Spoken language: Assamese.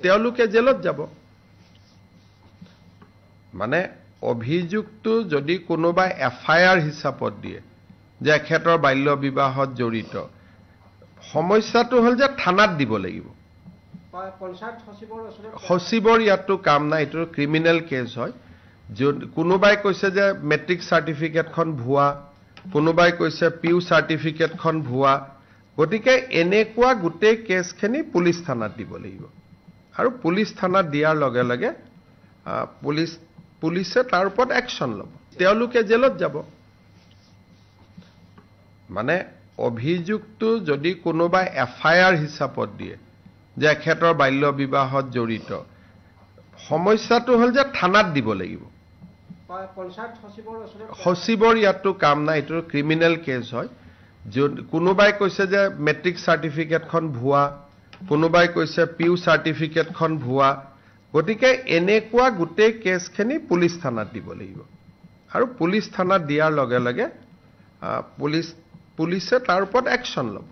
তেওঁলোকে জেলত যাব মানে অভিযুক্তটো যদি কোনোবা এফআইআৰ হিচাপত দিয়ে যে এখেতৰ বাল্য বিবাহত জড়িত সমস্যাটো হল যে থানাত দিব লাগিব সচিবৰ ইয়াতো কাম নাই এটো ক্ৰিমিনেল কেছ হয় কোনোবাই কৈছে যে মেট্ৰিক সাৰ্টিফিকেটখন ভুৱা কোনোবাই কৈছে পিউ সাৰ্টিফিকেটখন ভুৱা গতিকে এনেকুৱা গুটেই কেছখিনি পুলিশ থানাত দিব লাগিব আৰু পুলিশ থানাত দিয়াৰ লগে লগে পুলিশে তাৰ ওপৰত একশন ল'ব তেওঁলোকে জেলত যাব মানে অভিযুক্তটো যদি কোনোবা এফআইআৰ হিচাপত দিয়ে যে এখেতৰ বাল্য বিবাহত জড়িত সমস্যাটো হল যে থানাত দিব লাগিব সচিবৰ ইয়াতো কাম নাই এটো ক্ৰিমিনেল কেছ হয় কোনোবাই কৈছে যে মেট্ৰিক সাৰ্টিফিকেটখন ভুৱা কোনোবাই কৈছে পিউ সাৰ্টিফিকেটখন ভুৱা গতিকে এনেকুৱা গুটেই কেছখিনি পুলিশ থানাত দিব লাগিব আৰু পুলিশ থানাত দিয়াৰ লগে লগে পুলিশে তাৰ ওপৰত একশন ল'ব